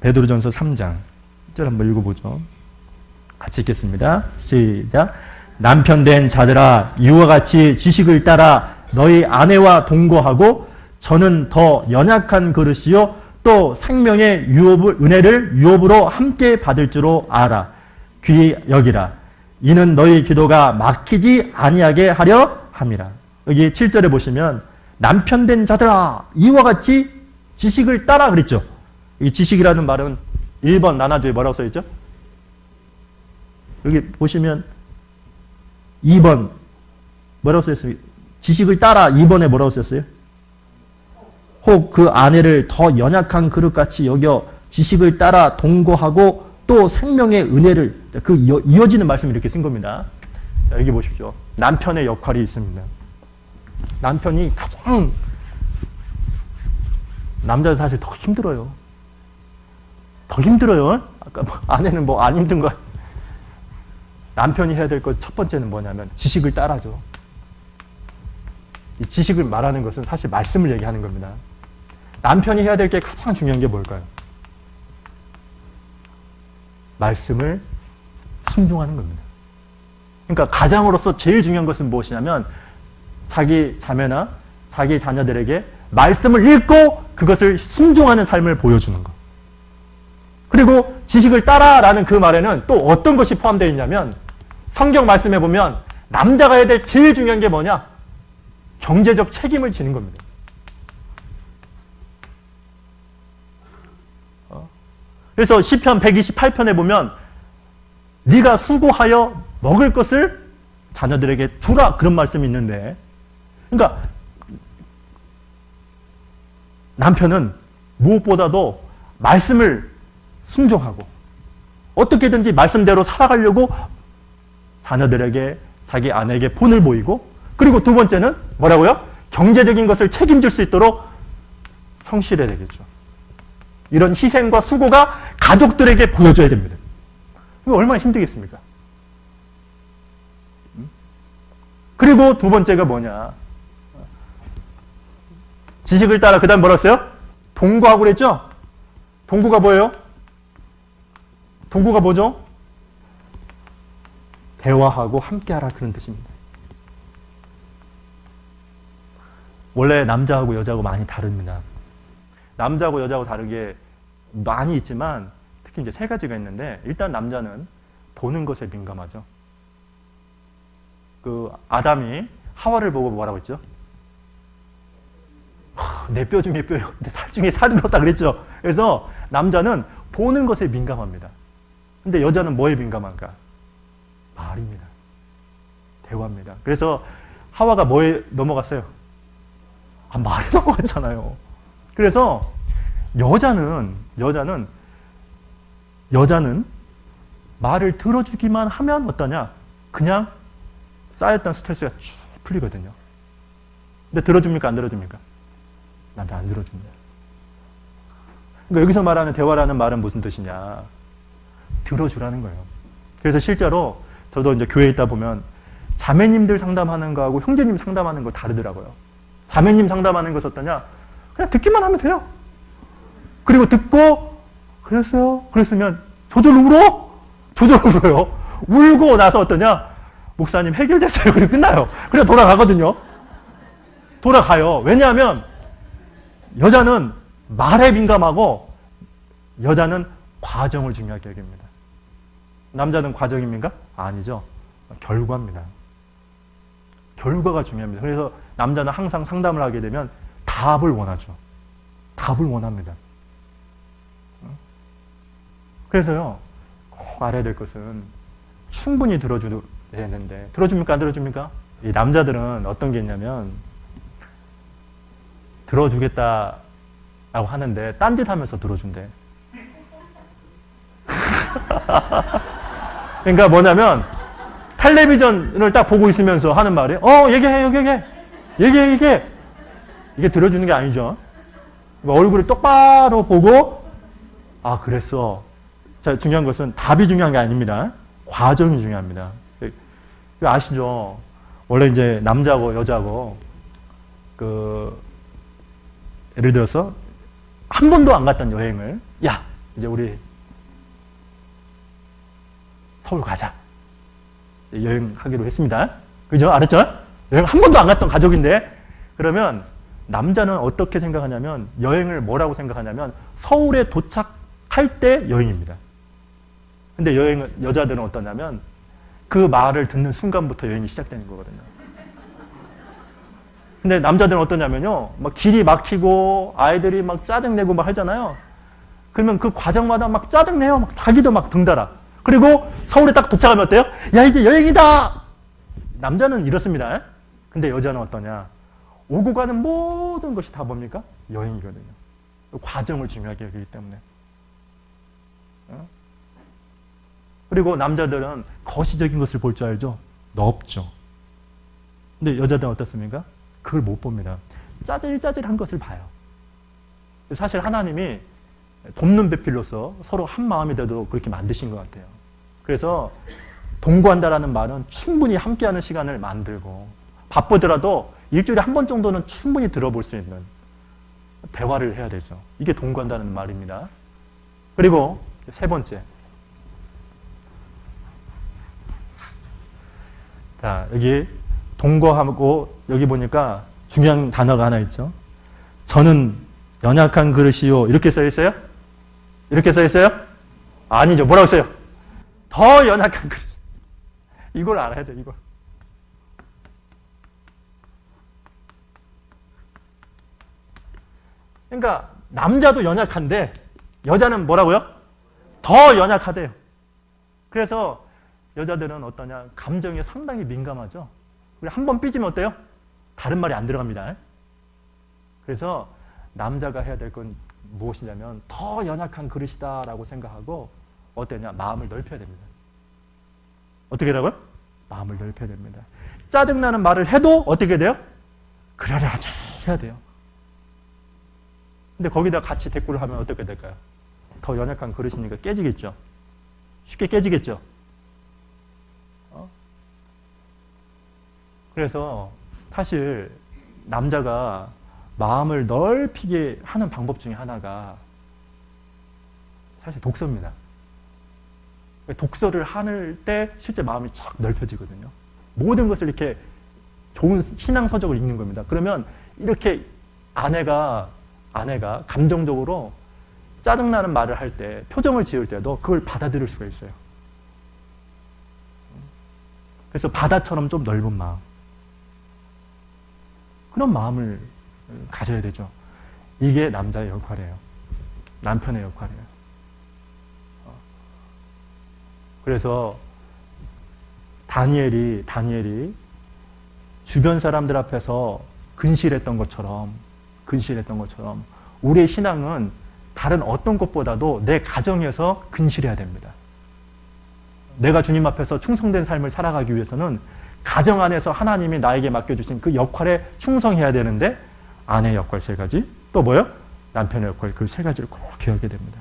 베드로전서 3장 1절 한번 읽어보죠. 같이 읽겠습니다. 시작. 남편된 자들아 이와 같이 지식을 따라 너희 아내와 동거하고 저는 더 연약한 그릇이요 또 생명의 은혜를 유업으로 함께 받을 줄로 알아. 귀히 여기라. 이는 너희 기도가 막히지 아니하게 하려 함이라. 여기 7절에 보시면 남편된 자들아 이와 같이 지식을 따라 그랬죠. 이 지식이라는 말은 1번 나나주에 뭐라고 써있죠? 여기 보시면 2번 뭐라고 써있어요? 지식을 따라 2번에 뭐라고 쓰였어요? 혹 그 아내를 더 연약한 그릇같이 여겨 지식을 따라 동거하고 또 생명의 은혜를 이어지는 말씀을 이렇게 쓴 겁니다. 자, 여기 보십시오. 남편의 역할이 있습니다. 남편이 가장 남자는 사실 더 힘들어요. 더 힘들어요. 아까 아내는 뭐 안 힘든 거. 남편이 해야 될 것 첫 번째는 뭐냐면 지식을 따라줘. 이 지식을 말하는 것은 사실 말씀을 얘기하는 겁니다. 남편이 해야 될 게 가장 중요한 게 뭘까요? 말씀을 순종하는 겁니다. 그러니까 가장으로서 제일 중요한 것은 무엇이냐면 자기 자매나 자기 자녀들에게 말씀을 읽고 그것을 순종하는 삶을 보여주는 것. 그리고 지식을 따라라는 그 말에는 또 어떤 것이 포함되어 있냐면 성경 말씀에 보면 남자가 해야 될 제일 중요한 게 뭐냐? 경제적 책임을 지는 겁니다. 그래서 시편 128편에 보면 네가 수고하여 먹을 것을 자녀들에게 주라 그런 말씀이 있는데 그러니까 남편은 무엇보다도 말씀을 순종하고 어떻게든지 말씀대로 살아가려고 자녀들에게 자기 아내에게 본을 보이고 그리고 두 번째는 뭐라고요? 경제적인 것을 책임질 수 있도록 성실해야 되겠죠. 이런 희생과 수고가 가족들에게 보여줘야 됩니다. 이거 얼마나 힘들겠습니까? 그리고 두 번째가 뭐냐? 지식을 따라 그 다음 뭐라 했어요? 동거하고 그랬죠? 동거가 뭐예요? 동거가 뭐죠? 대화하고 함께하라 그런 뜻입니다. 원래 남자하고 여자하고 많이 다릅니다. 남자하고 여자하고 다르게 많이 있지만 특히 이제 세 가지가 있는데 일단 남자는 보는 것에 민감하죠. 그 아담이 하와를 보고 뭐라고 했죠? 내 뼈 중에 뼈요. 내 살 중에 살을 넣었다 그랬죠. 그래서 남자는 보는 것에 민감합니다. 근데 여자는 뭐에 민감한가? 말입니다. 대화입니다. 그래서 하와가 뭐에 넘어갔어요? 말에 넘어갔잖아요. 그래서 여자는 말을 들어주기만 하면 어떠냐? 그냥 쌓였던 스트레스가 쭉 풀리거든요. 근데 들어줍니까? 안 들어줍니까? 남자 안 들어줍니다. 그러니까 여기서 말하는 대화라는 말은 무슨 뜻이냐? 들어주라는 거예요. 그래서 실제로 저도 이제 교회에 있다 보면 자매님들 상담하는 거하고 형제님 상담하는 거 다르더라고요. 자매님 상담하는 것은 어떠냐? 그냥 듣기만 하면 돼요. 그리고 듣고 그랬어요. 그랬으면 저절로 울어? 저절로 울어요. 울고 나서 어떠냐? 목사님 해결됐어요. 그리고 끝나요. 그냥 돌아가거든요. 돌아가요. 왜냐하면 여자는 말에 민감하고 여자는 과정을 중요하게 여깁니다. 남자는 과정입니까? 아니죠. 결과입니다. 결과가 중요합니다. 그래서 남자는 항상 상담을 하게 되면 답을 원하죠. 답을 원합니다. 그래서요, 꼭 알아야 될 것은 충분히 들어줘야 되는데, 들어줍니까? 안 들어줍니까? 이 남자들은 어떤 게 있냐면, 들어주겠다라고 하는데, 딴짓 하면서 들어준대. 그러니까 뭐냐면, 텔레비전을 딱 보고 있으면서 하는 말이, 얘기해. 이게 들어주는 게 아니죠. 얼굴을 똑바로 보고, 그랬어. 자, 중요한 것은 답이 중요한 게 아닙니다. 과정이 중요합니다. 아시죠? 원래 이제 남자하고 여자하고, 예를 들어서, 한 번도 안 갔던 여행을, 야, 이제 우리 서울 가자. 여행하기로 했습니다. 그죠? 알았죠? 여행 한 번도 안 갔던 가족인데, 그러면 남자는 어떻게 생각하냐면, 여행을 뭐라고 생각하냐면, 서울에 도착할 때 여행입니다. 근데 여자들은 어떠냐면, 그 말을 듣는 순간부터 여행이 시작되는 거거든요. 근데 남자들은 어떠냐면요, 막 길이 막히고, 아이들이 막 짜증내고 막 하잖아요. 그러면 그 과정마다 막 짜증내요. 막 자기도 막 등달아. 그리고 서울에 딱 도착하면 어때요? 야, 이제 여행이다! 남자는 이렇습니다. 근데 여자는 어떠냐? 오고 가는 모든 것이 다 뭡니까? 여행이거든요. 과정을 중요하게 여기기 때문에. 그리고 남자들은 거시적인 것을 볼 줄 알죠? 넓죠. 근데 여자들은 어떻습니까? 그걸 못 봅니다. 짜질짜질한 것을 봐요. 사실 하나님이 돕는 배필로서 서로 한 마음이 되도록 그렇게 만드신 것 같아요. 그래서 동거한다라는 말은 충분히 함께하는 시간을 만들고, 바쁘더라도 일주일에 한 번 정도는 충분히 들어볼 수 있는 대화를 해야 되죠. 이게 동거한다는 말입니다. 그리고 세 번째. 자, 여기 동거하고 여기 보니까 중요한 단어가 하나 있죠. 저는 연약한 그릇이요. 이렇게 써 있어요? 이렇게 써 있어요? 아니죠. 뭐라고 써요? 더 연약한 그릇. 이걸 알아야 돼, 이걸. 그러니까 남자도 연약한데 여자는 뭐라고요? 더 연약하대요. 그래서 여자들은 어떠냐? 감정에 상당히 민감하죠. 그리고 한 번 삐지면 어때요? 다른 말이 안 들어갑니다. 그래서 남자가 해야 될 건 무엇이냐면 더 연약한 그릇이다라고 생각하고 어떠냐? 마음을 넓혀야 됩니다. 어떻게 하라고요? 마음을 넓혀야 됩니다. 짜증나는 말을 해도 어떻게 돼요? 그러려 하지 해야 돼요. 근데 거기다 같이 대꾸를 하면 어떻게 될까요? 더 연약한 그릇이니까 깨지겠죠. 쉽게 깨지겠죠. 그래서 사실 남자가 마음을 넓히게 하는 방법 중에 하나가 사실 독서입니다. 독서를 할 때 실제 마음이 쫙 넓혀지거든요. 모든 것을 이렇게 좋은 신앙서적을 읽는 겁니다. 그러면 이렇게 아내가 감정적으로 짜증나는 말을 할 때, 표정을 지을 때도 그걸 받아들일 수가 있어요. 그래서 바다처럼 좀 넓은 마음. 그런 마음을 가져야 되죠. 이게 남자의 역할이에요. 남편의 역할이에요. 그래서 다니엘이 주변 사람들 앞에서 근실했던 것처럼 우리의 신앙은 다른 어떤 것보다도 내 가정에서 근실해야 됩니다. 내가 주님 앞에서 충성된 삶을 살아가기 위해서는 가정 안에서 하나님이 나에게 맡겨주신 그 역할에 충성해야 되는데, 아내의 역할 3가지, 또 뭐요? 남편의 역할 그 3가지를 꼭 기억해야 됩니다.